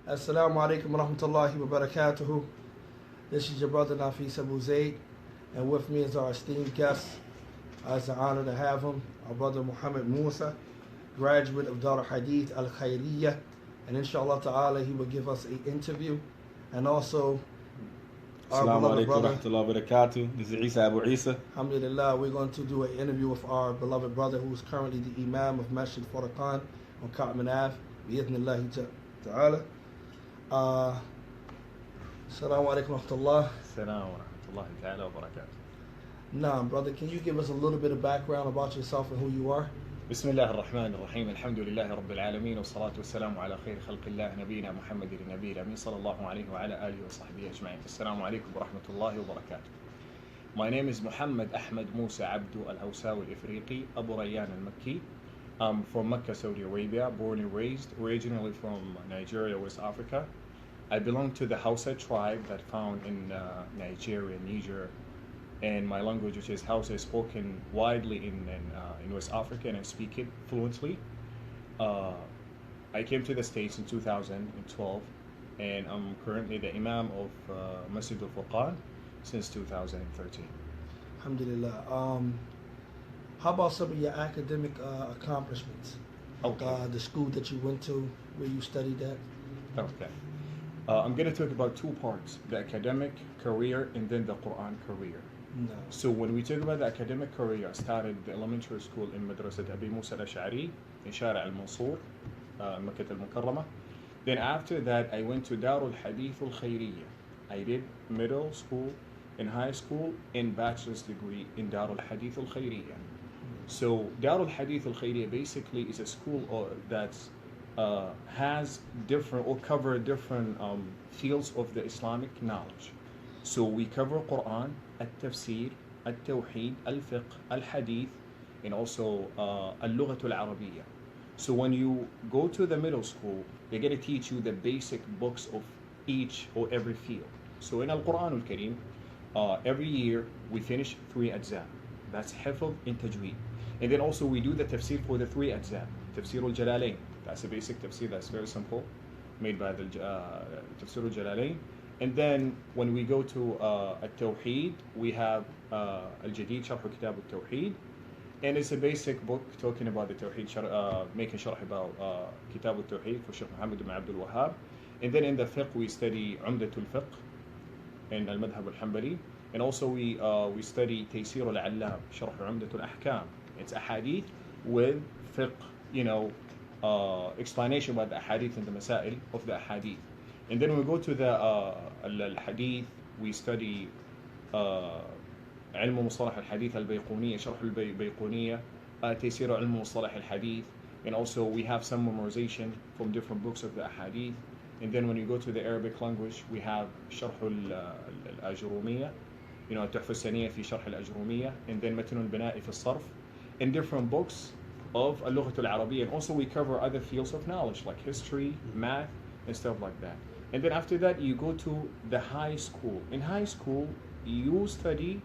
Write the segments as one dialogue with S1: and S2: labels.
S1: Assalamu alaikum wa rahmatullahi wa barakatuhu. This is your brother Nafis Abu Zaid, and with me is our esteemed guest. It's an honor to have him, our brother Muhammad Musa, graduate of Daarul Hadith al Khayriyah, and inshallah ta'ala he will give us an interview. And also our
S2: Assalamu
S1: beloved
S2: alaikum wa
S1: brother,
S2: rahmatullahi wa barakatuh. This is Isa Abu Isa.
S1: alhamdulillah, we're going to do an interview with our beloved brother who is currently the imam of masjid furqaan on Ka'man Ave, bi'idhnillahi ta'ala. Assalamu alaikum wa rahmatullah.
S3: Assalamu wa rahmatullahi ta'ala wa barakatuh.
S1: Nah, brother, can you give us a little bit of background about yourself and who you are?
S3: بسم الله الرحمن الرحيم الحمد لله رب العالمين والصلاة والسلام على خير خلق الله نبينا محمد النبي الأمين صلى الله عليه وعلى آله وصحبه أجمعين. السلام عليكم ورحمة الله وبركاته. My name is Muhammad Ahmed Musa Abdu Al-Hawsawi Al-Ifriqi Abu Rayyan Al-Makki. I'm from Mecca, Saudi Arabia, born and raised, originally from Nigeria, West Africa. I belong to the Hausa tribe that found in Nigeria, Niger, and my language, which is Hausa, is spoken widely in West Africa, and I speak it fluently. I came to the States in 2012, and I'm currently the imam of Masjid al-Furqaan since 2013.
S1: Alhamdulillah. How about some of your academic accomplishments?
S3: Okay.
S1: The school that you went to, where you studied at?
S3: Okay. I'm going to talk about two parts, the academic career and then the Quran career.
S1: No.
S3: So when we talk about the academic career, I started the elementary school in Madrasat Abi Musa al-Ash'ari in Shara al-Mansur, Mecca al-Mukarramah. Then after that, I went to Daarul Hadith al-Khayriyah. I did middle school and high school and bachelor's degree in Daarul Hadith al-Khayriyah. So Daarul Hadith al-Khayriyah basically is a school that has different or cover different fields of the Islamic knowledge. So we cover Quran, al-Tafsir, al-Tawheed, al-Fiqh, al-Hadith, and also al-Lughat al-Arabiyyah. So when you go to the middle school, they're going to teach you the basic books of each or every field. So in Al-Quran al-Kareem, every year we finish 3 ajza. That's Hifz and Tajweed. And then also we do the tafsir for the 3 ajza. Tafsir al-Jalalain, that's a basic tafsir that's very simple, made by the Tafsir al-Jalalain. And then when we go to al-Tawheed, we have al-Jadid, Sharh Kitab al-Tawheed. And it's a basic book talking about the Tawheed, making sharh about Kitab al-Tawheed for Sheikh Muhammad ibn Abdul Wahhab. And then in the fiqh, we study Umdatul Fiqh and al-Madhab al-Hanbali. And also we study Taysir al-Allam, Sharh Umdatul Ahkam. It's a hadith with fiqh, explanation about the hadith and the masail of the hadith. And then we go to the al-hadith, we study علم مصطلح الحديث البيقونية, شرح البيقونية, تيسير علم مصطلح الحديث, and also we have some memorization from different books of the hadith. And then when you go to the Arabic language, we have شرح الأجرومية, التحفة السنية في شرح الأجرومية, and then متن البناء في الصرف, and different books of اللغة العربية. And also we cover other fields of knowledge like history, math, and stuff like that. And then after that, you go to the high school. In high school, you study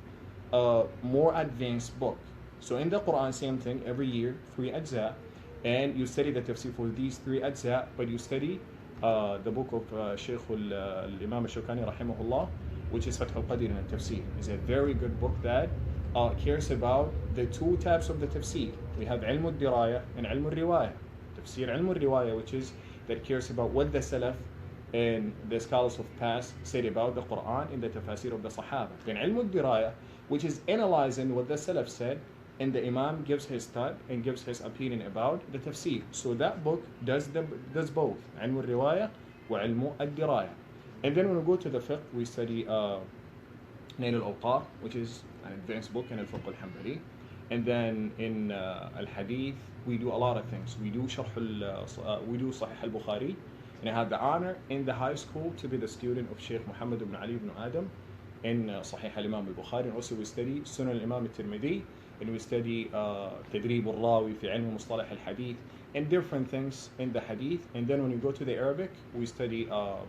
S3: a more advanced book. So in the Quran, same thing, every year, 3 ajza, and you study the tafsir for these 3 ajza, but you study the book of Shaykh al-Imam al-Shawkani rahimahullah, which is Fath al-Qadir and al-Tafsir. It's a very good book that cares about the 2 types of the tafsir. We have ilm al-diraya and ilm al-riwaya. Tafsir ilm al-riwaya, which is that cares about what the Salaf and the scholars of past said about the Quran and the tafsir of the Sahaba. Then ilm al-diraya, which is analyzing what the Salaf said, and the Imam gives his thought and gives his opinion about the tafsir. So that book does both, ilm al-riwaya wa ilm al-diraya. And then when we go to the fiqh, we study Nail al-Awqar, which is an advanced book in al-Fiqh al-Hanbali. And then in al-Hadith, we do a lot of things. We do Sahih al-Bukhari. And I had the honor in the high school to be the student of Sheikh Muhammad ibn Ali ibn Adam in Sahih al-Imam al-Bukhari. And also we study Sunan al-Imam al-Tirmidhi, and we study Tadrib al-Rawi fi ilm mustalah al-Hadith, and different things in the Hadith. And then when we go to the Arabic, we study Sharh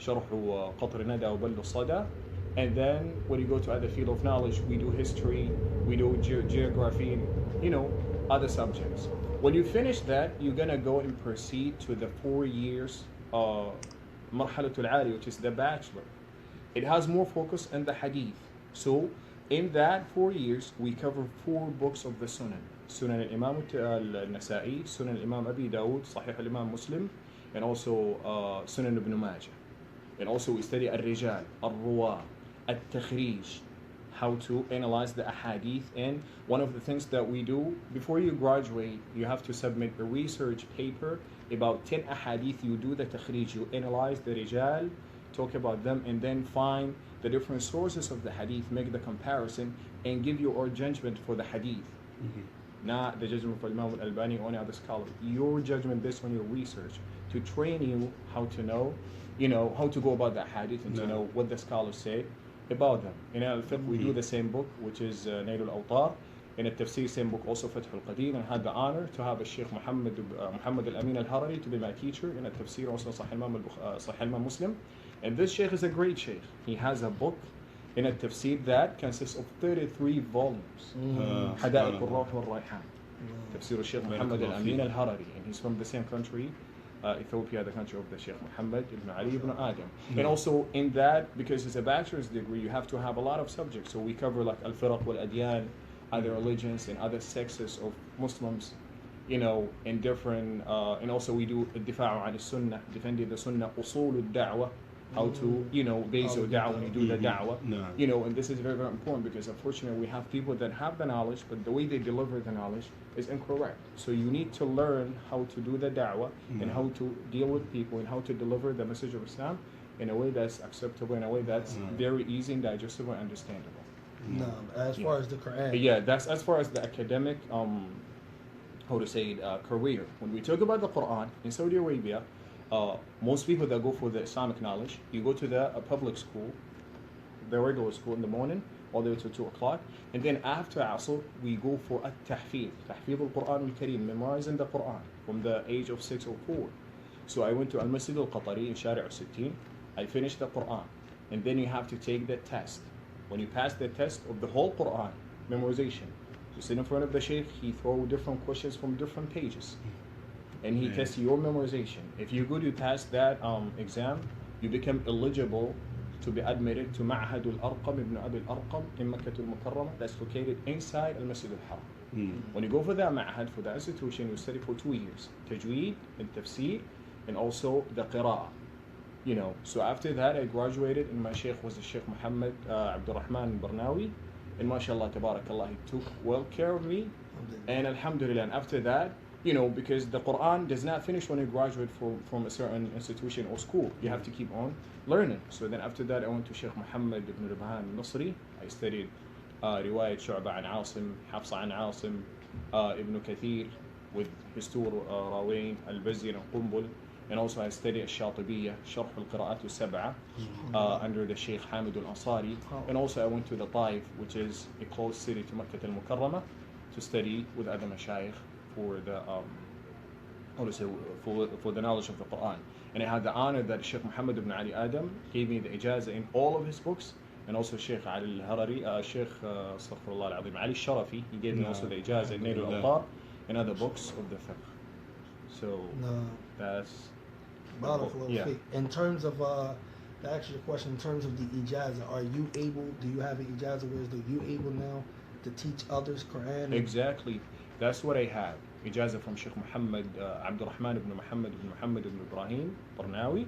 S3: Qatr Nada wa Ball al-Sada. And then when you go to other field of knowledge, we do history, we do geography, other subjects. When you finish that, you're gonna go and proceed to the 4 years Marhalatul Ali, which is the bachelor. It has more focus on the hadith. So in that 4 years, we cover 4 books of the Sunan. Sunan al-Imam al-Nasa'i, Sunan al-Imam Abi Dawud, Sahih al-Imam Muslim, and also Sunan ibn Majah. And also we study al-Rijal, al-Ruwa, al-Takhrij, how to analyze the ahadith. And one of the things that we do, before you graduate, you have to submit a research paper about 10 ahadith. You do the takhrij, you analyze the rijal, talk about them, and then find the different sources of the hadith, make the comparison, and give your judgment for the hadith. Not the judgment for Imam al-Albani or any other scholar. Your judgment based on your research to train you how to know, how to go about the hadith and to know what the scholars say about them. In al-fiqh, we do the same book, which is Nail al-Awtar. In al-Tafsir, same book, also Fath al-Qadir, and had the honor to have a Sheikh Muhammad al-Amin al-Harari to be my teacher in al-Tafsir, also Sahih Imam Muslim. And this Sheikh is a great Sheikh. He has a book in al-Tafsir that consists of 33 volumes. Hadith al-Rawh wal-Rayhan. Tafsir al-Sheikh Muhammad al-Amin al-Harari. And he's from the same country, Ethiopia, the country of the Sheikh Muhammad ibn Ali ibn Adam. And also in that, because it's a bachelor's degree, you have to have a lot of subjects. So we cover like al-Firaq wal-Adyan, other religions and other sects of Muslims, in different, and also we do al-Difa'u an al-Sunnah, defending the Sunnah, usul al-Da'wah, how to, base your da'wah when you do the da'wah. And this is very, very important because unfortunately we have people that have the knowledge, but the way they deliver the knowledge is incorrect. So you need to learn how to do the da'wah and how to deal with people and how to deliver the message of Islam in a way that's acceptable, in a way that's very easy and digestible and understandable.
S1: No, as far as the Quran.
S3: Yeah, that's as far as the academic, career. When we talk about the Quran in Saudi Arabia, most people that go for the Islamic knowledge, you go to the public school, the regular school in the morning, all the way to 2 o'clock, and then after Asr, we go for tahfidh al-Quran al-Kareem, memorizing the Quran from the age of 6 or 4. So I went to al-Masjid al-Qatari in Shari' al-Sittin, I finished the Quran, and then you have to take the test. When you pass the test of the whole Quran, memorization, you sit in front of the Shaykh, he throws different questions from different pages. And he tests your memorization. If you go to pass that exam, you become eligible to be admitted to Ma'had al-Arqam ibn Abi al-Arqam in Mecca al-Mukarramah, that's located inside al-Masjid al-Haram. When you go for that Ma'had, for the institution, you study for 2 years. Tajweed and Tafsir, and also the Qira'ah. So after that, I graduated, and my Sheikh was the Sheikh Muhammad Abdul Rahman Barnawi, and mashallah, tabarakallah, he took well care of me, and alhamdulillah. And after that, because the Quran does not finish when you graduate from a certain institution or school, you have to keep on learning. So then after that, I went to Sheikh Muhammad ibn Ribhan al-Nasri. I studied Riwayat Shu'ba an Asim, Hafsa an Asim, Ibn Kathir with his two Rawain, al-Bazzi and Qumbul. And also I studied Shatibiyya, Sharh al-Qira'at al-Sab'a, under the Sheikh Hamid al-Ansari. And also I went to the Taif, which is a close city to Mecca al-Mukarramah, to study with other mashayikh for the for the knowledge of the Quran. And I had the honor that Sheikh Muhammad ibn Ali Adam gave me the Ijazah in all of his books, and also Sheikh Ali al-Harari, Sheikh Astaghfirullah al-Azim, Ali al-Sharafi, he gave me also the Ijazah in Nail al-Awtar and other books of the fiqh. So that's
S1: in terms of to answer your question, in terms of the Ijazah, do you have an Ijazah where you able now to teach others Quran?
S3: Exactly. That's what I have. Ijazah from Sheikh Muhammad Abdul Rahman ibn Muhammad ibn Ibrahim Barnawi.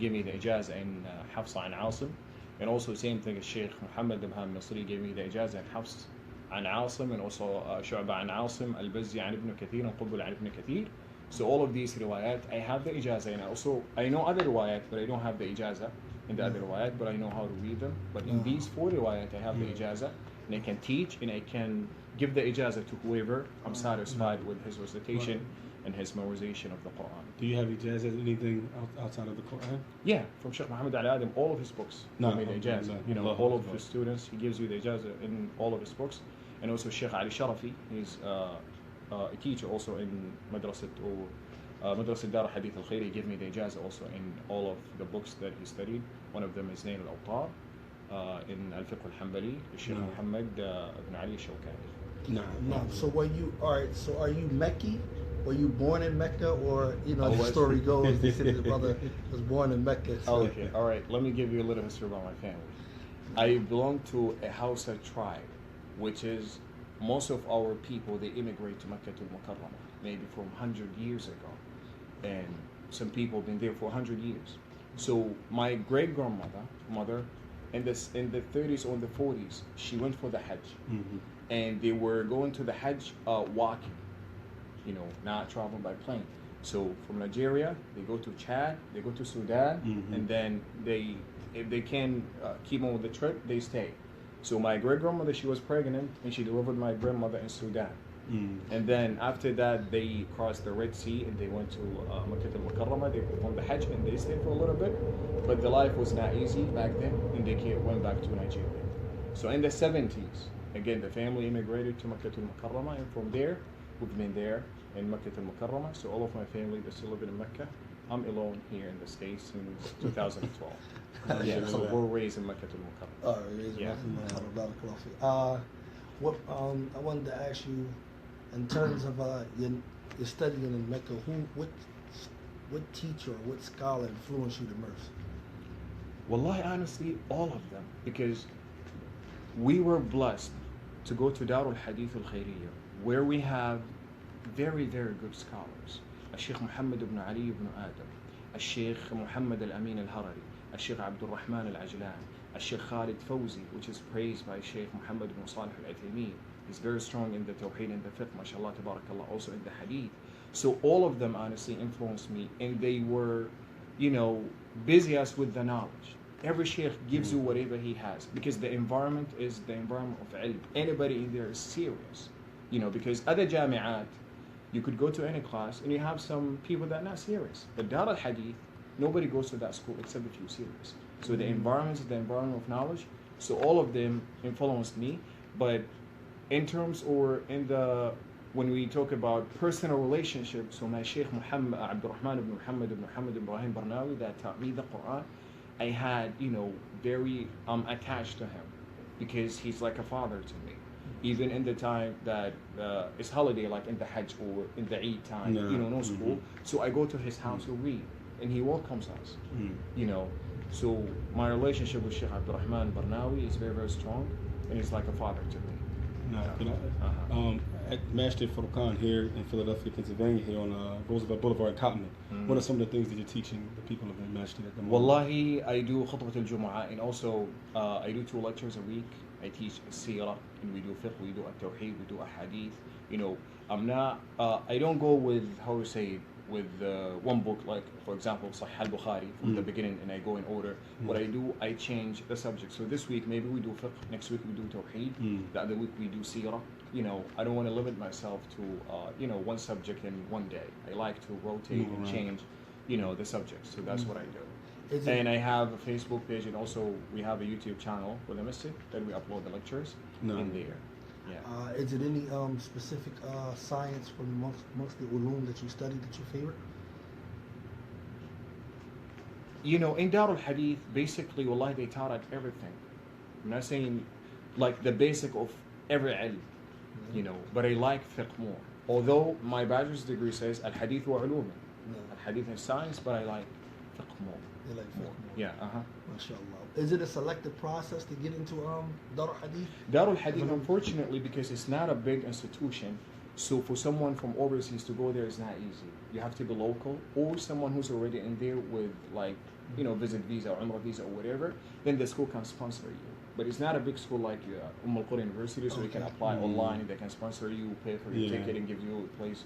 S3: Gave me the Ijazah in Hafsa an Asim. And also same thing as Sheikh Muhammad ibn Nasri gave me the Ijazah in Hafs an Asim, and also Shu'ba an Asim, al-Bazzi an Ibn Kathir, and Qubbul an Ibn Kathir. So all of these riwayat, I have the Ijazah, and also I know other riwayat, but I don't have the Ijazah in the other riwayat, but I know how to read them. But in these 4 riwayat, I have the Ijazah, and I can teach, and I can give the Ijazah to whoever I'm satisfied with his recitation and his memorization of the Quran.
S2: Do you have Ijazah anything outside of the Quran?
S3: Yeah, from Sheikh Muhammad Al Adam, all of his books. He made the Ijazah. All of his students, he gives you the Ijazah in all of his books. And also Sheikh Ali Sharafi, he's a teacher also in Madrasat Daarul Hadith al-Khayriyah. He gave me the Ijazah also in all of the books that he studied. One of them is Nail al-Awtar, in al-Fiqh al-Hanbali, Sheikh Muhammad ibn Ali Shawkani.
S1: No. So are you Mecca were you born in Mecca, or
S3: I
S1: the
S3: was.
S1: story goes they said his brother was born in Mecca? So.
S3: Okay, all right. Let me give you a little history about my family. I belong to a Hausa tribe, which is most of our people, they immigrate to Mecca al-Mukarramah, maybe from 100 years ago. And some people have been there for 100 years. So my mother, in the 30s or the 40s, she went for the Hajj.
S2: Mm-hmm.
S3: And they were going to the Hajj walking, not traveling by plane. So from Nigeria, they go to Chad, they go to Sudan,
S2: Mm-hmm.
S3: and then if they can keep on with the trip, they stay. So my great-grandmother, she was pregnant, and she delivered my grandmother in Sudan.
S2: Mm-hmm.
S3: And then after that, they crossed the Red Sea, and they went to Makkah al-Mukarramah. They performed the Hajj, and they stayed for a little bit. But the life was not easy back then, and they went back to Nigeria. So in the 70s, again, the family immigrated to Makkah al-Mukarramah, and from there, we've been there in Makkah al-Mukarramah. So all of my family, they're still living in Mecca. I'm alone here in the States since 2012. Yeah, so we're raised in Makkah al-Mukarramah. Yeah.
S1: What I wanted to ask you, in terms of your studying in Mecca, what teacher or what scholar influenced you the most?
S3: Wallahi, honestly, all of them, because we were blessed to go to Daarul Hadith al-Khayriyah, where we have very, very good scholars. Sheikh Muhammad ibn Ali ibn Adam, Sheikh Muhammad al-Amin al-Harari, Sheikh Abdul Rahman al-Ajlan, Sheikh Khalid Fawzi, which is praised by Sheikh Muhammad ibn Salih al-Uthaymeen. He's very strong in the Tawheed and the Fiqh, mashallah, tabarakallah, also in the Hadith. So all of them honestly influenced me, and they were, busy us with the knowledge. Every sheikh gives you whatever he has, because the environment is the environment of ilm. Anybody in there is serious, because other jami'at, you could go to any class and you have some people that are not serious. But Dar al-Hadith, nobody goes to that school except if you're serious. So the environment is the environment of knowledge. So all of them influenced me. But in terms when we talk about personal relationships, so my Sheikh Muhammad Abdul Rahman ibn Muhammad Ibrahim Barnawi, that taught me the Quran, I had, very attached to him, because he's like a father to me. Even in the time that it's holiday, like in the Hajj or in the Eid time, no school. So I go to his house to read, and he welcomes us. So my relationship with Sheikh Abdul Rahman Barnawi is very, very strong, and he's like a father to me.
S2: No, at Masjid Furqaan here in Philadelphia, Pennsylvania, here on Roosevelt Boulevard in Tottenham. What are some of the things that you're teaching the people of the Masjid at the moment?
S3: Wallahi, I do khutbat al-Jumu'ah, and also I do 2 lectures a week. I teach Sirah, and we do Fiqh, we do At-Tawheed, we do Hadith. I don't go with, with one book, like for example Sahih al-Bukhari from the beginning, and I go in order. What I do, I change the subject. So this week maybe we do Fiqh, next week we do Tawheed, the other week we do Sirah. I don't want to limit myself to one subject in one day. I like to rotate and change the subjects. So that's what I do. And I have a Facebook page, and also we have a YouTube channel for the masjid that we upload the lectures in there. Yeah.
S1: Is it any specific science from most of the ulum that you studied that you favorite?
S3: In Darul Hadith, basically, wallahi, they taught us everything. I'm not saying like the basic of every ilm, but I like fiqh more. Although my bachelor's degree says al-hadith wa ulum. Al-hadith is science, but I like fiqh more.
S1: You like fiqh more?
S3: Yeah,
S1: MashaAllah. Is it a selective process to get into Darul Hadith?
S3: Darul Hadith, unfortunately, because it's not a big institution, so for someone from overseas to go there is not easy. You have to be local, or someone who's already in there with visit visa or Umrah visa or whatever, then the school can sponsor you. But it's not a big school like Al-Qura University, so you can apply online, they can sponsor you, pay for your ticket, and give you a place.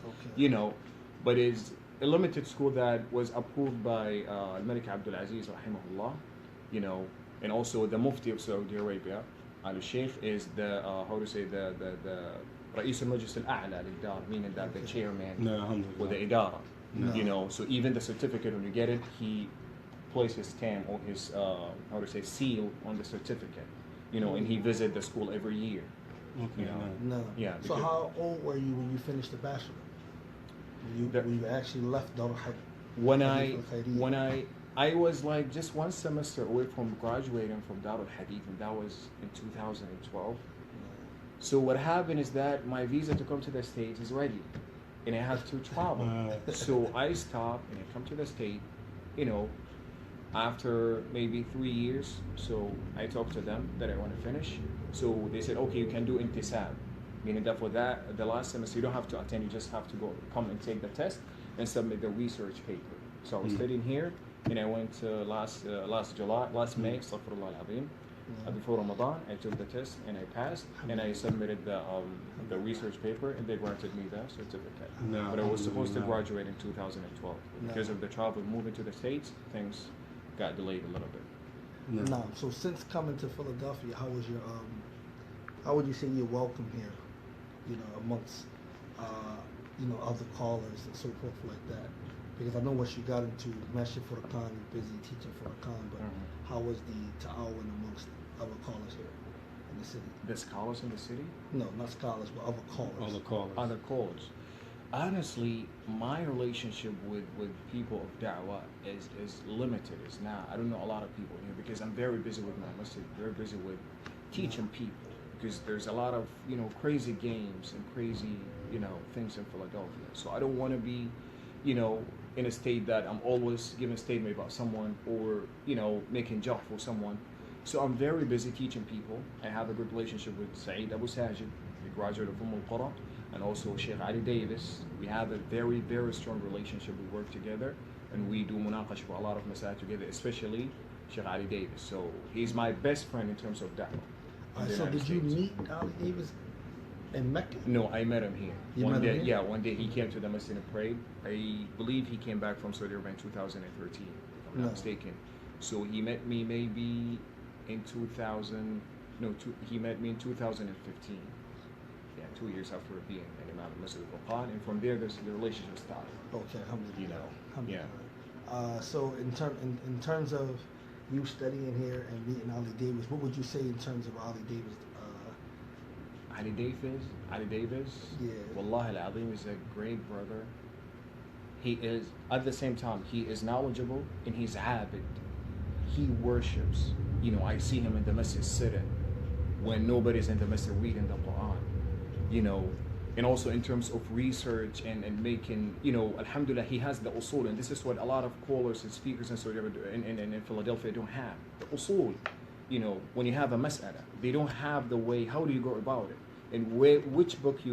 S3: But it's a limited school that was approved by Malik Abdul Aziz, rahimahullah, and also the Mufti of Saudi Arabia, Al-Sheikh, is the Ra'is al-Majlis al-A'la lil-Dar, meaning that the chairman or the Idara. So even the certificate, when you get it, he places his stamp or his seal on the certificate, and he visits the school every year.
S2: Okay.
S1: No.
S3: Yeah.
S1: So how old were you when you finished the bachelor? When you actually left Darul Hadith?
S3: When I was like just one semester away from graduating from Daarul Hadith, and that was in 2012. So what happened is that my visa to come to the States is ready. and I have to travel. So I stop and I come to the state, you know, after maybe 3 years. So I talked to them that I want to finish. So they said, okay, you can do intisab, meaning that for that the last semester you don't have to attend, you just have to come and take the test and submit the research paper. So I was studying here, and I went last May, astaghfirullah al-azim, before Ramadan. I took the test and I passed, and I submitted the research paper, and they granted me the certificate. But I was supposed to graduate in 2012. Because of the travel moving to the States, things got delayed a little bit.
S1: No. So since coming to Philadelphia, how was your how would you say you're welcome here? You know, amongst other callers and so forth like that. Because I know once you got into Masjid Furqaan, you're busy teaching Furqaan, but how was the ta'awun amongst other callers here in the city?
S3: The scholars in the city?
S1: No, not scholars, but other callers.
S3: Other callers. Honestly, my relationship with people of da'wah is limited. It's not. I don't know a lot of people here because I'm very busy with my masjid, very busy with teaching people. Because there's a lot of crazy games and crazy things in Philadelphia. So I don't want to be in a state that I'm always giving a statement about someone or making joke for someone. So I'm very busy teaching people. I have a good relationship with Saeed Abu Sajid, the graduate of Al-Qura, and also Sheikh Ali Davis. We have a very, very strong relationship. We work together and we do munaqash for a lot of masajid together, especially Sheikh Ali Davis. So he's my best friend in terms of da'wah.
S1: So did you meet Ali Davis in Mecca?
S3: No, I met him here. One day he came to the masjid and prayed. I believe he came back from Saudi Arabia in 2013, if I'm not mistaken. So he met me maybe in 2000. He met me in 2015. Yeah, 2 years after being an imam of Masjid al-Qur'an, and from there, the relationship started.
S1: Okay, alhamdulillah.
S3: Yeah.
S1: So in terms of you studying here and meeting Ali Davis, what would you say in terms of Ali Davis? Ali Davis. Yeah. Wallahi
S3: al-Azim is a great brother. He is, at the same time, he is knowledgeable and he's abid. He worships. I see him in the masjid sitting when nobody's in the masjid reading the Quran. And also in terms of research and making, alhamdulillah, he has the usul, and this is what a lot of callers and speakers in Saudi Arabia in Philadelphia don't have. The usul, when you have a mas'ala, they don't have the way, how do you go about it? And which books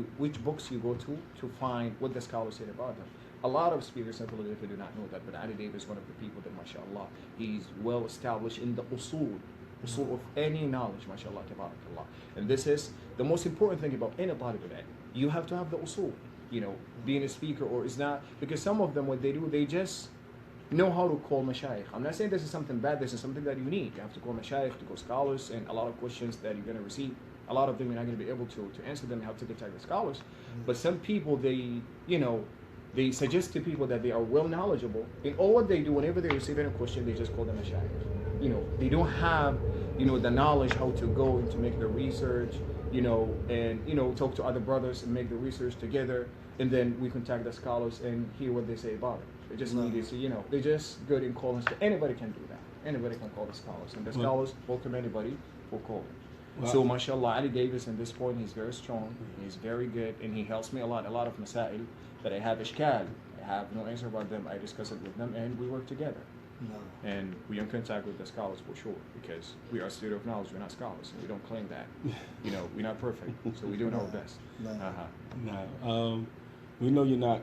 S3: you go to find what the scholars said about them. A lot of speakers in Philadelphia do not know that, but Ali Davis is one of the people that, mashallah, he's well established in the usul of any knowledge, mashallah, tabarakallah. And this is the most important thing about any talib al-ilm. You have to have the usul, being a speaker or is not, because some of them, what they do, they just know how to call mashayikh. I'm not saying this is something bad, this is something that you need. You have to call mashayikh, to call scholars, and a lot of questions that you're going to receive, a lot of them you're not going to be able to answer them. You have to contact the scholars. But some people, they suggest to people that they are well knowledgeable, and all what they do, whenever they receive any question, they just call them mashayikh. They don't have, the knowledge how to go and to make the research, and talk to other brothers and make the research together, and then we contact the scholars and hear what they say about it. They just need to, they're just good in calling. Anybody can do that. Anybody can call the scholars, and the scholars welcome anybody for calling. Wow. So, mashallah, Ali Davis, at this point, he's very strong, he's very good, and he helps me a lot of masail that I have ishkal, I have no answer about them, I discuss it with them, and we work together. No. And we are in contact with the scholars for sure, because we are a student of knowledge, we're not scholars, and we don't claim that. We're not perfect, so we're doing our best.
S2: We know you're not,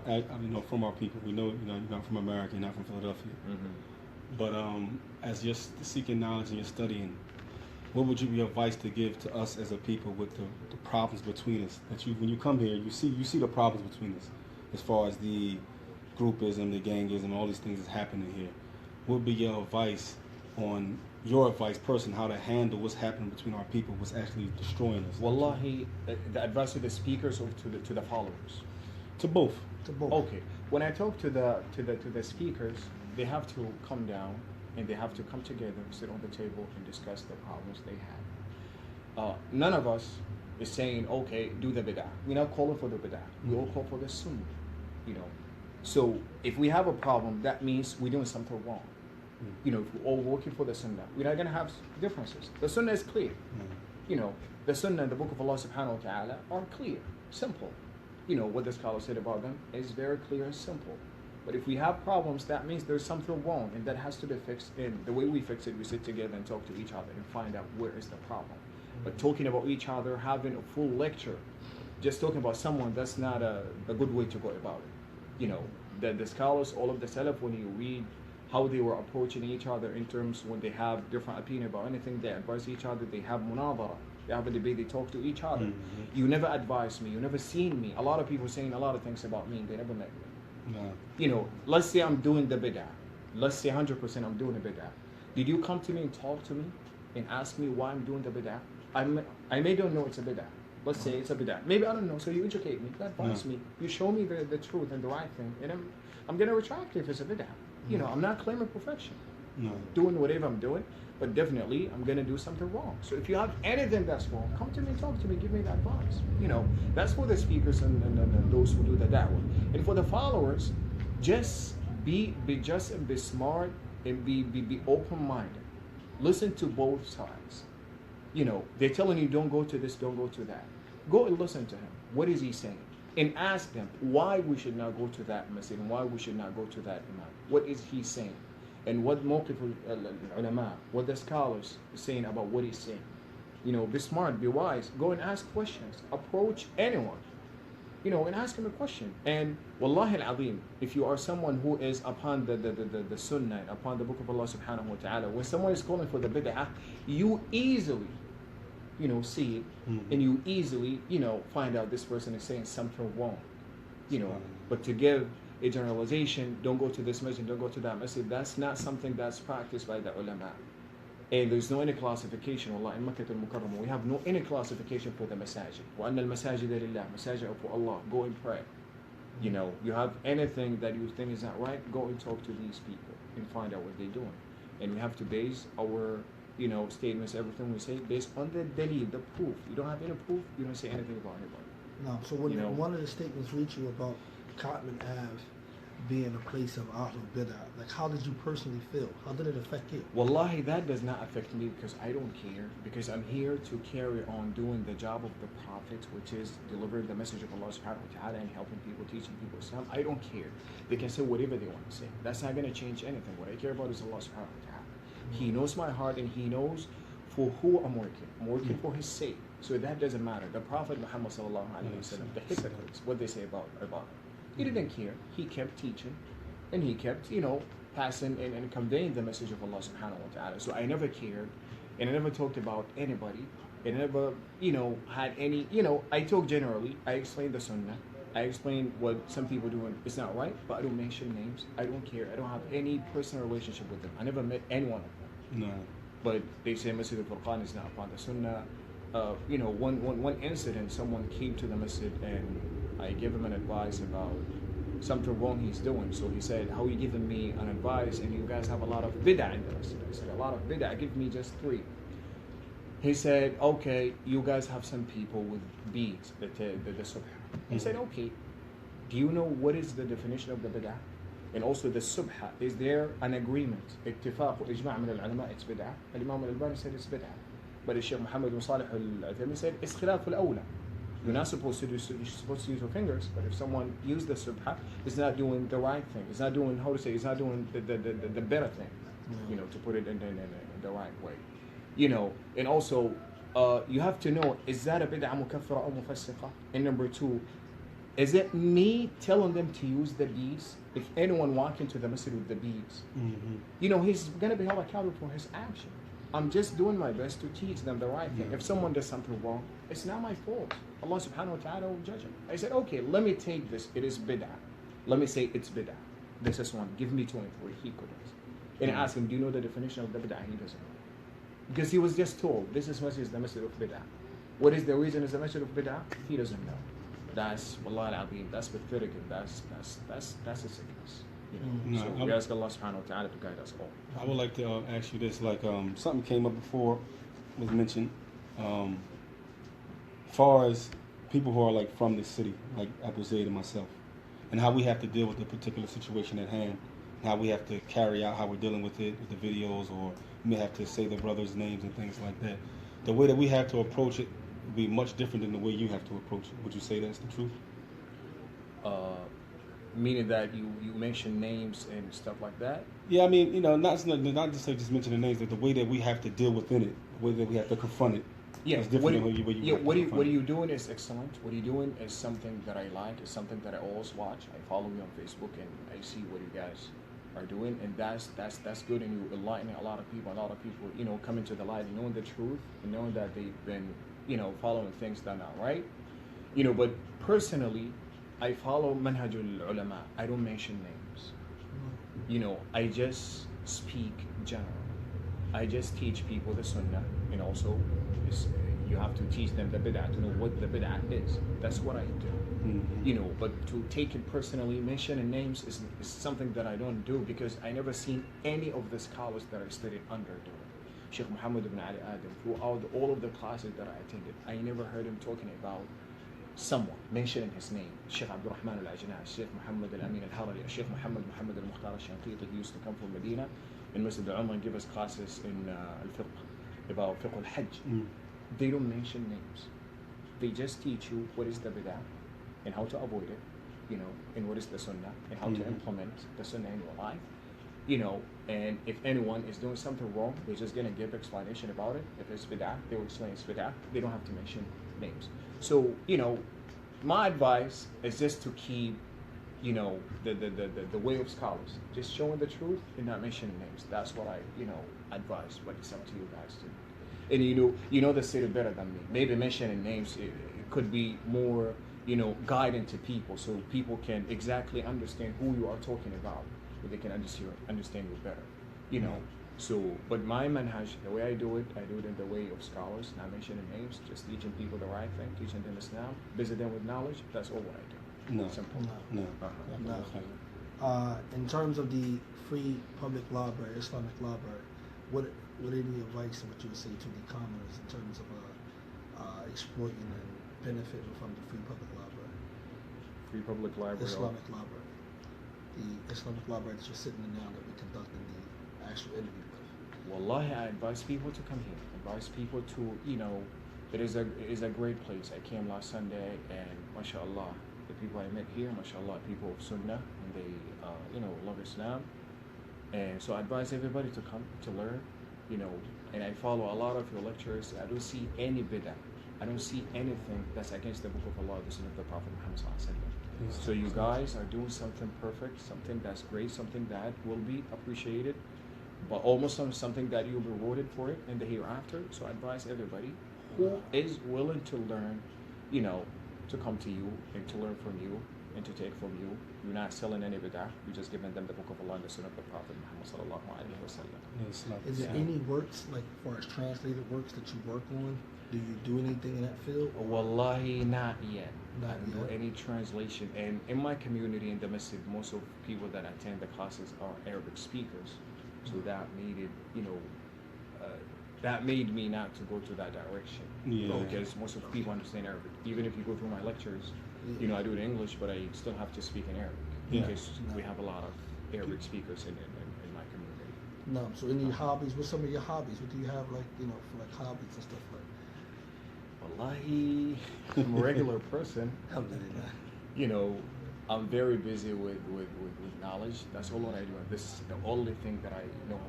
S2: from our people. We know, you're not from America, you're not from Philadelphia. Mm-hmm. But as you're seeking knowledge and you're studying, what would you be advice to give to us as a people with the problems between us? That when you come here, you see the problems between us, as far as the groupism, the gangism, all these things that's happening here. What would be your advice personally, how to handle what's happening between our people, what's actually destroying us?
S3: Wallahi, the advice to the speakers or to the followers?
S2: To both.
S3: Okay. When I talk to the speakers, they have to come down and they have to come together, sit on the table, and discuss the problems they have. None of us is saying, okay, do the bid'ah. We're not calling for the bid'ah. We all call for the sunnah. So if we have a problem, that means we're doing something wrong. If we're all working for the sunnah, we're not going to have differences. The sunnah is clear. The sunnah and the book of Allah subhanahu wa ta'ala are clear, simple. what the scholar said about them is very clear and simple. But if we have problems, that means there's something wrong, and that has to be fixed. And the way we fix it, we sit together and talk to each other and find out where is the problem. But talking about each other, having a full lecture, just talking about someone, that's not a good way to go about it. The scholars, all of the Salaf, when you read how they were approaching each other in terms when they have different opinion about anything, they advise each other, they have munadara, they have a debate, they talk to each other. You never advise me, you never seen me. A lot of people saying a lot of things about me, they never met me.
S2: No.
S3: Let's say I'm doing the bid'ah. Let's say 100% I'm doing the bid'ah. Did you come to me and talk to me and ask me why I'm doing the bid'ah? I may don't know it's a bid'ah. Let's say it's a bid'ah. Maybe I don't know, so you educate me, you advise me, you show me the truth and the right thing, and I'm going to retract it if it's a bid'ah. I'm not claiming perfection. Doing whatever I'm doing, but definitely I'm going to do something wrong. So if you have anything that's wrong, come to me and talk to me, give me the advice. That's for the speakers and those who do the da'wah. And for the followers, just be just and be smart and be open-minded. Listen to both sides. They're telling you don't go to this, don't go to that. Go and listen to him. What is he saying? And ask them why we should not go to that masjid and why we should not go to that imam. What is he saying? And what mawqif al-ulama, what the scholars are saying about what he's saying. Be smart, be wise. Go and ask questions. Approach anyone, and ask him a question. And wallahi al-azim, if you are someone who is upon the sunnah, upon the book of Allah subhanahu wa ta'ala, when someone is calling for the bid'ah, you easily see it, and you easily, find out this person is saying something wrong, But to give a generalization, don't go to this masjid, don't go to that masjid, that's not something that's practiced by the ulama. And there's no any classification, Allah, in Mecca al-Mukarramah, we have no any classification for the masajid. وَأَنَّ الْمَسَاجِدَ لِلَّهِ, masajid are for Allah, go and pray. You have anything that you think is not right, go and talk to these people and find out what they're doing. And we have to base our statements, everything we say, based on the dalil, the proof. You don't have any proof, you don't say anything about anybody.
S1: No, so when one of the statements reached you about Cotman Ave being a place of Ahlul Bid'ah, like how did you personally feel? How did it affect you?
S3: Wallahi, that does not affect me because I don't care, because I'm here to carry on doing the job of the Prophet, which is delivering the message of Allah subhanahu wa ta'ala and helping people, teaching people Islam. I don't care. They can say whatever they want to say. That's not going to change anything. What I care about is Allah subhanahu wa ta'ala. He knows my heart and he knows for who I'm working. I'm working for his sake. So that doesn't matter. The Prophet Muhammad sallallahu alaihi wasallam, the hypocrites, what they say about him. He didn't care. He kept teaching and he kept, passing and conveying the message of Allah subhanahu wa ta'ala. So I never cared and I never talked about anybody. And I never, had any, I talk generally. I explained the sunnah. I explained what some people doing is not right, but I don't mention names. I don't care. I don't have any personal relationship with them. I never met any one of them.
S2: No.
S3: But they say masjid al-furqaan is not upon the sunnah. One incident, someone came to the masjid and I gave him an advice about something wrong he's doing. So he said, how are you giving me an advice and you guys have a lot of bid'ah in the masjid? I said, a lot of bid'ah, give me just 3. He said, okay, you guys have some people with beads, the subha. He said, okay, do you know what is the definition of the bid'ah? And also the subha, is there an agreement? اتفاق وإجماع من العلماء, it's bid'ah. Imam al-Albani said it's bid'ah. But the Shaykh Muhammad bin Salih al-Uthaymin said it's khilaf al-awla. You're not supposed to do, you're supposed to use your fingers, but if someone used the subha, it's not doing the right thing. It's not doing, it's not doing the better thing, to put it in the right way. And also, you have to know, is that a bid'ah mukaffira or mufassiqa? And number 2, is it me telling them to use the beads? If anyone walk into the masjid with the beads, he's going to be held accountable for his action. I'm just doing my best to teach them the right thing. If someone does something wrong, it's not my fault. Allah subhanahu wa ta'ala will judge him. I said, okay, let me take this. It is bid'ah. Let me say it's bid'ah. This is one. Give me 23. He couldn't. And I asked him, do you know the definition of the bid'ah? He doesn't know. Because he was just told, this is masjid, the masjid of bid'ah. What is the reason is the masjid of bid'ah? He doesn't know. That's, wallah al-azim, that's pathetic, and that's a sickness. So we ask Allah subhanahu wa ta'ala to guide us all.
S2: I would like to ask you this, like something came up before, was mentioned, far as people who are like from this city, like Abu Zayd and myself, and how we have to deal with the particular situation at hand, and how we have to carry out how we're dealing with it, with the videos, or we may have to say the brothers' names and things like that. The way that we have to approach it would be much different than the way you have to approach it. Would you say that's the truth?
S3: meaning that you mention names and stuff like that.
S2: Yeah, I mean, not just like just mentioning names, but the way that we have to deal within it, the way that we have to confront it.
S3: Yeah,
S2: It's different than
S3: what you're doing is excellent. What you're doing is something that I like. It's something that I always watch. I follow you on Facebook and I see what you guys are doing, and that's good. And you enlightening a lot of people. A lot of people, coming to the light and knowing the truth and knowing that they've been, following things that are not right. But personally, I follow manhajul ulama. I don't mention names. I just speak general. I just teach people the sunnah, and also you have to teach them the bid'ah to know what the bid'ah is. That's what I do.
S2: Mm-hmm.
S3: But to take it personally, mentioning names is something that I don't do, because I never seen any of the scholars that I studied under do it. Sheikh Muhammad ibn Ali Adam, throughout all of the classes that I attended, I never heard him talking about someone, mentioning his name. Sheikh Abdul Rahman al-Ajna, Sheikh Muhammad al-Amin al-Harali, Sheikh Muhammad al-Mukhtar al-Shanqiti, he used to come from Medina in Masjid al-Umar and give us classes in al-fiqh, about fiqh al-hajj. They don't mention names. They just teach you what is the bid'ah and how to avoid it, and what is the sunnah and how to implement the sunnah in your life, and if anyone is doing something wrong, they're just going to give explanation about it. If it's bid'ah, they will explain it's bid'ah. They don't have to mention names. So, my advice is just to keep, the way of scholars, just showing the truth and not mentioning names. That's what I, advise, but it's up to you guys to. And the city better than me. Maybe mentioning names, it could be more, guiding to people, so people can exactly understand who you are talking about, so they can understand you better, So, but my manhaj, the way I do it in the way of scholars, not mentioning names, just teaching people the right thing, teaching them Islam, visit them with knowledge. That's all what I do.
S2: No.
S3: Simple.
S2: No.
S1: In terms of the free public library, Islamic library, what any advice would you say to the commoners in terms of exploiting and benefiting from the free public library?
S3: Free public library.
S1: Islamic library. The Islamic library that you're sitting in now that we're conducting the actual interview with.
S3: Wallahi, I advise people to come here. Advise people to, it is a great place. I came last Sunday, and mashallah, the people I met here, mashallah, people of Sunnah, and they, love Islam. And so I advise everybody to come to learn, and I follow a lot of your lectures. I don't see any bid'ah. I don't see anything that's against the Book of Allah, the Sunnah of the Prophet Muhammad sallallahu alaihi wasallam. So you guys are doing something perfect, something that's great, something that will be appreciated, but almost something that you'll be rewarded for it in the hereafter. So I advise everybody who is willing to learn, to come to you and to learn from you and to take from you. You're not selling any bid'ah. You're just giving them the Book of Allah and the Sunnah of the Prophet Muhammad sallallahu alaihi wasallam.
S1: Is there any works, like as far as translated works, that you work on? Do you do anything in that field?
S3: Wallahi, not yet.
S1: Not
S3: I don't know any translation. And in my community in the masjid, most of people that attend the classes are Arabic speakers. So that made it, that made me not to go to that direction.
S2: Yeah.
S3: Because most of the people understand Arabic. Even if you go through my lectures, I do it in English, but I still have to speak in Arabic. Because we have a lot of Arabic speakers in my community.
S1: No. So any hobbies? What's some of your hobbies? What do you have, like, for like hobbies and stuff like?
S3: Wallahi, I'm a regular person.
S1: Alhamdulillah.
S3: I'm very busy with knowledge. That's all what I do. This is the only thing that I know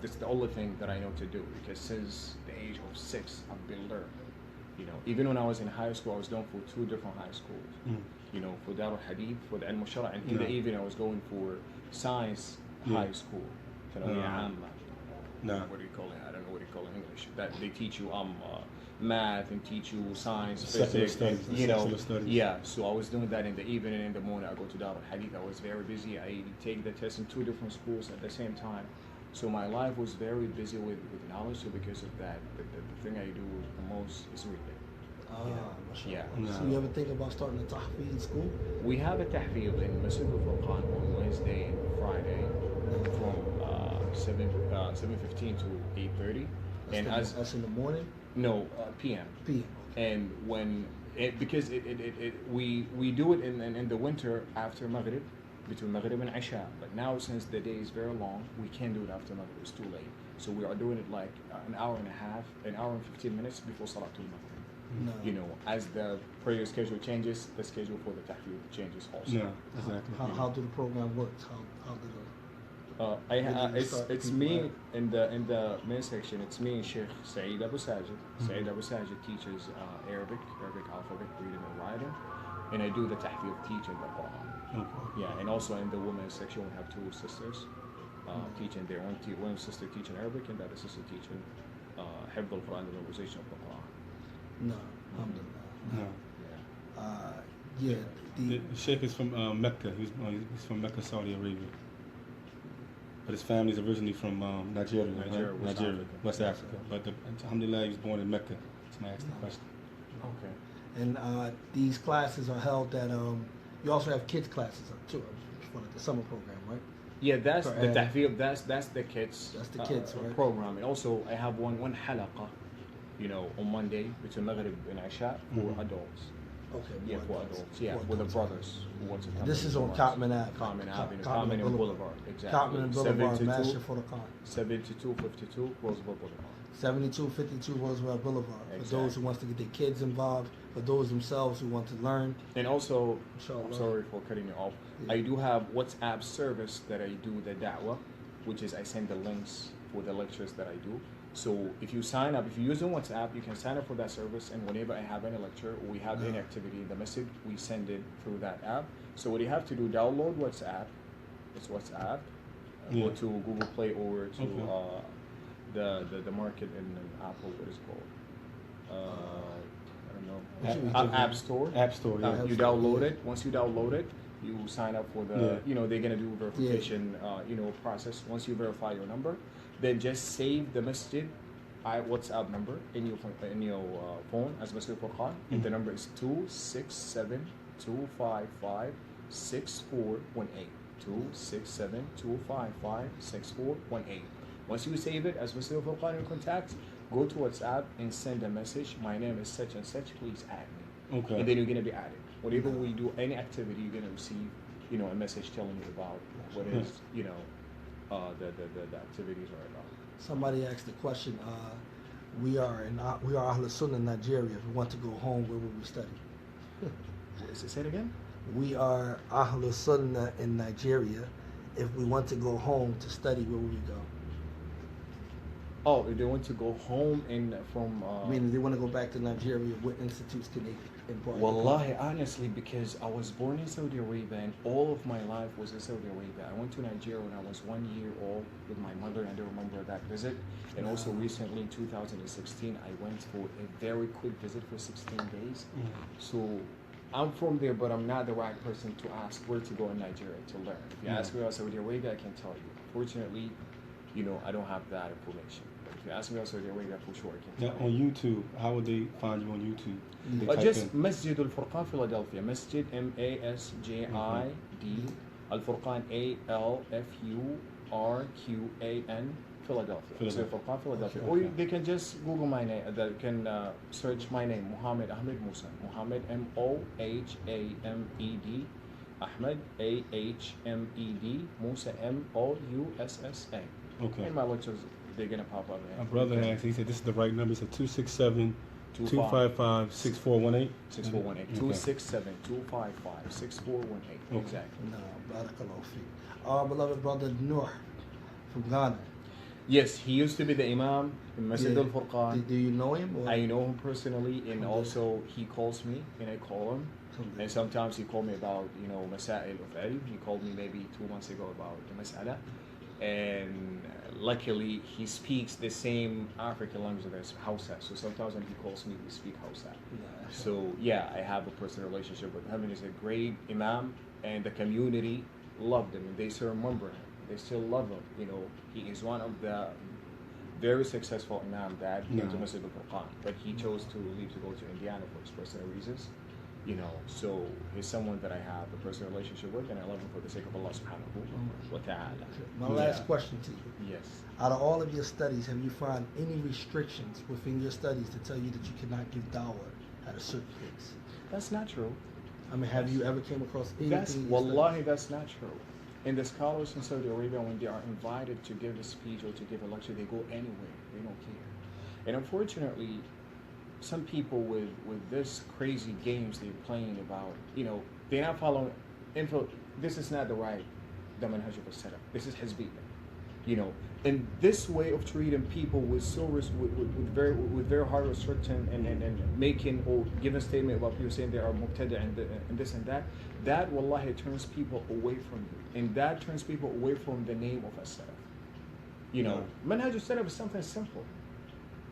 S3: this is the only thing that I know to do, because since the age of 6, I've been learning. Even when I was in high school, I was going for 2 different high schools. For Daarul Hadith, for the Ilm al-Shara', and in the evening I was going for science high school.
S2: No.
S3: What do you call it? I don't know what you call it in English. That they teach you math and teach you science, physics,
S2: studies.
S3: Yeah, so I was doing that in the evening and in the morning. I go to Daarul Hadith. I was very busy. I take the test in 2 different schools at the same time. So my life was very busy with knowledge. So because of that, the thing I do the most is reading. Yeah.
S1: So you ever think about starting a tahfeez school?
S3: We have a tahfeez in Masjid al-Furqaan on Wednesday and Friday from 7:15 to 8:30. And
S1: that's in the morning?
S3: No, PM.
S1: PM.
S3: And when because we do it in the winter after Maghrib, between Maghrib and Isha. But now, since the day is very long, we can't do it after Maghrib. It's too late. So we are doing it like an hour and a half, an hour and 15 minutes before Salatul Maghrib.
S1: No.
S3: You know, as the prayer schedule changes, the schedule for the tahfidh changes also.
S2: Yeah, exactly.
S1: How do the program work? How do
S3: It's me in the main section. It's me and Sheikh Saeed Abu Sajid. Saeed Abu Sajid teaches Arabic alphabet, reading and writing, and I do the tahfidh teaching the Quran.
S2: Okay.
S3: Yeah, and also in the women's section we have two sisters teaching their own. One sister teaching Arabic and the other sister teaching Hifd al-Quran, the memorization of the Quran.
S1: No, alhamdulillah.
S2: No.
S1: Yeah.
S2: The Sheikh is from Mecca. He's from Mecca, Saudi Arabia. But his family's originally from Nigeria, West Africa. But alhamdulillah, he was born in Mecca. That's my asked the question.
S3: Okay.
S1: And these classes are held at, you also have kids classes too, for the summer program, right?
S3: Yeah, that's the tahfidh. That's the kids.
S1: That's the kids, right?
S3: Program. And also I have one halaqa, you know, on Monday between Maghrib and Isha for adults.
S1: Okay.
S3: Yeah, for adults. Yeah, with the brothers who want to come.
S1: This is on Common Ave.
S3: Common and Boulevard. Exactly.
S1: Common and Boulevard, Master for the Con.
S3: 7252 Roosevelt Boulevard.
S1: 7252 Roosevelt Boulevard.
S3: Exactly.
S1: For those who want to get their kids involved, for those themselves who want to learn.
S3: And also,
S1: Inshallah.
S3: I'm sorry for cutting you off.
S1: Yeah.
S3: I do have WhatsApp service that I do the da'wah, which is I send the links for the lectures that I do. So if you sign up, if you're using WhatsApp, you can sign up for that service, and whenever I have any lecture or we have any activity in the masjid, we send it through that app. So what you have to do, download WhatsApp. It's WhatsApp. Go to Google Play or to the market in Apple. What is it called? I don't know. App Store.
S2: App Store. Yeah.
S3: You download it. Once you download it, you sign up for the. You know, they're gonna do verification. You know, process. Once you verify your number, then just save the masjid WhatsApp number in your phone as Masjid Furqaan, and the number is 267-255-6418. 267-255-6418. Once you save it as Masjid Furqaan in contact, go to WhatsApp and send a message. My name is such and such. Please add me.
S2: Okay.
S3: And then you're gonna be added. Whenever we do any activity, you're gonna receive, you know, a message telling you about what is, you know, the activities are about.
S1: Somebody asked the question, we are Ahl Sunnah in Nigeria. If we want to go home, where would we study?
S3: Say it again?
S1: We are Ahl Sunnah in Nigeria. If we want to go home to study, where would we go?
S3: Oh, if they want to go home and from...
S1: Meaning they want to go back to Nigeria, what institutes can they impart?
S3: Wallahi, honestly, because I was born in Saudi Arabia and all of my life was in Saudi Arabia. I went to Nigeria when I was 1 year old with my mother, and I remember that visit. And also recently in 2016, I went for a very quick visit for 16 days. So I'm from there, but I'm not the right person to ask where to go in Nigeria to learn. If you ask me about Saudi Arabia, I can tell you. Fortunately, you know, I don't have that information. But if you ask me about Saudi Arabia, for sure I can tell
S2: Now, on YouTube, how would they find you on YouTube?
S3: Just Masjid al-Furqaan, Philadelphia. Masjid, M-A-S-J-I-D, al-Furqaan, A-L-F-U-R-Q-A-N, Philadelphia. Masjid al-Furqaan, Philadelphia. Or they can just Google my name. They can search my name, Muhammad Ahmed Musa. Muhammad, M-O-H-A-M-E-D. Ahmed, A-H-M-E-D. Musa, M-O-U-S-S-A.
S2: Okay.
S3: And my lectures, they're going to pop up.
S2: My brother asked, he said this is the right number. He said 267-255-6418.
S3: 6418. 267-255-6418. Exactly.
S1: No, barakallahu feek. Our beloved brother Noor from Ghana.
S3: Yes, he used to be the imam in Masjid
S1: Yeah.
S3: al-Furqaan.
S1: Do you know him? Or?
S3: I know him personally, and also he calls me, and I call him. And sometimes he called me about, you know, masail of ilm. He called me maybe 2 months ago about the mas'ala. And luckily, he speaks the same African language as Hausa. So sometimes when he calls me, we speak Hausa.
S1: Yeah.
S3: So yeah, I have a personal relationship with him, and he's a great imam, and the community loved him, and they still remember him. They still love him. You know, he is one of the very successful imam that came to Masjid al-Furqaan, but he chose to leave to go to Indiana for his personal reasons. You know, so he's someone that I have a personal relationship with, and I love him for the sake of Allah subhanahu wa ta'ala.
S1: My last question to you.
S3: Yes.
S1: Out of all of your studies, have you found any restrictions within your studies to tell you that you cannot give dawah at a certain place?
S3: That's not true.
S1: I mean, have you ever came across anything?
S3: That's, wallahi, that's not true. And the scholars in Saudi Arabia, when they are invited to give a speech or to give a lecture, they go anywhere. They don't care. And unfortunately, some people with this crazy games they're playing about, they're not following info. This is not the manhaj of as-salaf. This is hizbiyya. And this way of treating people with very hard restriction and making or giving statement about people saying they are mubtada and this and that wallahi turns people away from you, and that turns people away from the name of as-salaf. Manhaj as-salaf is something simple.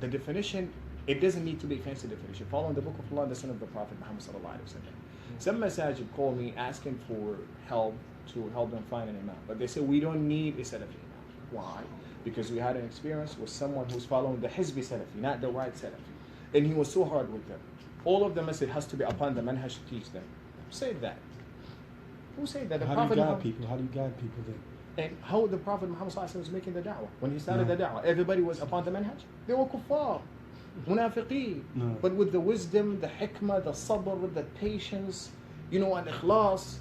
S3: The definition, it doesn't need to be a fancy definition. Following the book of Allah and the Sunnah of the Prophet Muhammad sallallahu alaihi wasallam. Some masajid call me asking for help to help them find an imam, but they say we don't need a Salafi imam. Why? Because we had an experience with someone who's following the Hizbi Salafi, not the right Salafi, and he was so hard with them. All of the message has to be upon the manhaj to teach them. Who said that? Who said that?
S2: How do you guide people? How do you guide people then?
S3: And how the Prophet Muhammad sallallahu alaihi wasallam was making the da'wah. When he started the da'wah, everybody was upon the manhaj. They were kuffar, munafiqeen. But with the wisdom, the hikmah, the sabr, the patience, and ikhlas,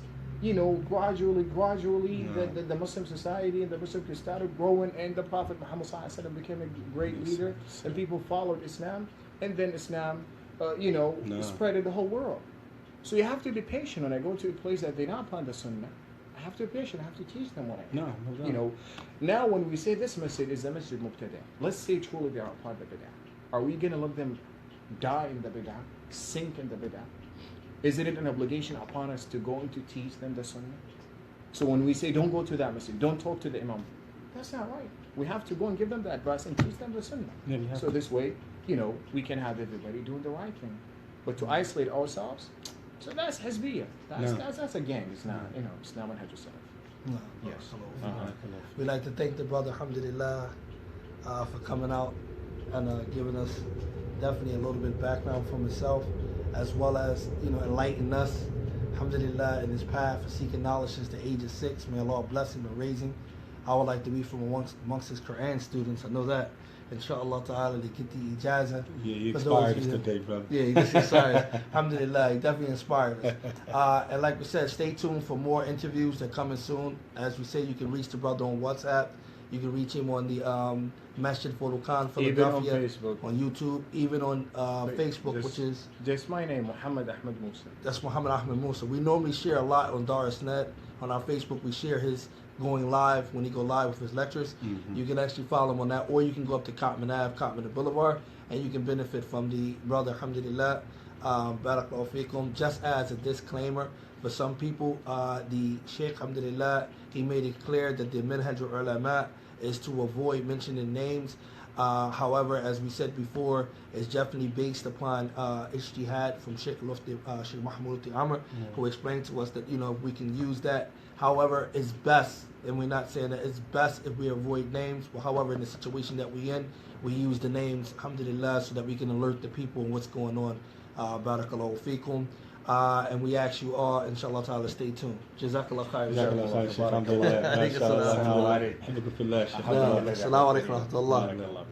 S3: gradually, the Muslim society and the Muslims started growing, and the Prophet Muhammad sallallahu alaihi wasallam became a great leader, and people followed Islam, and then Islam, spread in the whole world. So you have to be patient. When I go to a place that they're not upon the Sunnah, I have to be patient. I have to teach them what I know.
S2: No.
S3: Now when we say this masjid is the masjid mubtada, let's say truly they are part of the bid'ah. Are we going to let them die in the bid'ah, sink in the bid'ah? Isn't it an obligation upon us to go and to teach them the sunnah? So when we say don't go to that masjid, don't talk to the imam, that's not right. We have to go and give them the advice and teach them the sunnah. So this way, we can have everybody doing the right thing. But to isolate ourselves, so that's hizbiyah. That's a gang. It's not, it's not manhaj as-salaf.
S1: No.
S3: Yes.
S1: We'd like to thank the brother, alhamdulillah, for coming out and giving us definitely a little bit of background from himself, as well as, enlightening us, alhamdulillah, in his path for seeking knowledge since the age of 6. May Allah bless him and raise him. I would like to be from amongst his Quran students. I know that. Inshallah ta'ala, to get the Ijazah.
S2: Yeah, you inspired us today, brother.
S1: Yeah, he just inspired. Alhamdulillah, he definitely inspired us. And like we said, stay tuned for more interviews that are coming soon. As we say, you can reach the brother on WhatsApp. You can reach him on the Masjid Furqaan, Philadelphia.
S3: Even on Facebook.
S1: On YouTube. Even on Facebook, which is...
S3: Just my name, Muhammad Ahmed Musa.
S1: That's Muhammad Ahmed Musa. We normally share a lot on Darul. On our Facebook, we share his going live when he go live with his lectures. You can actually follow him on that, or you can go up to Cotman Ave, Cotman Boulevard, and you can benefit from the brother, alhamdulillah, barakallahu fikum. Just as a disclaimer, for some people, the Sheikh, alhamdulillah, he made it clear that the minhaj ulama is to avoid mentioning names. However, as we said before, it's definitely based upon ijtihad from Sheikh Mahmoud Amr, who explained to us that we can use that. However, it's best, and we're not saying that it's best if we avoid names. But however, in the situation that we're in, we use the names, alhamdulillah, so that we can alert the people on what's going on. Barakallahu feekum. And we ask you all, inshallah ta'ala, stay tuned. Jazakallah khair.
S2: Alhamdulillah.
S1: Assalamu alaikum wa rahmatullah.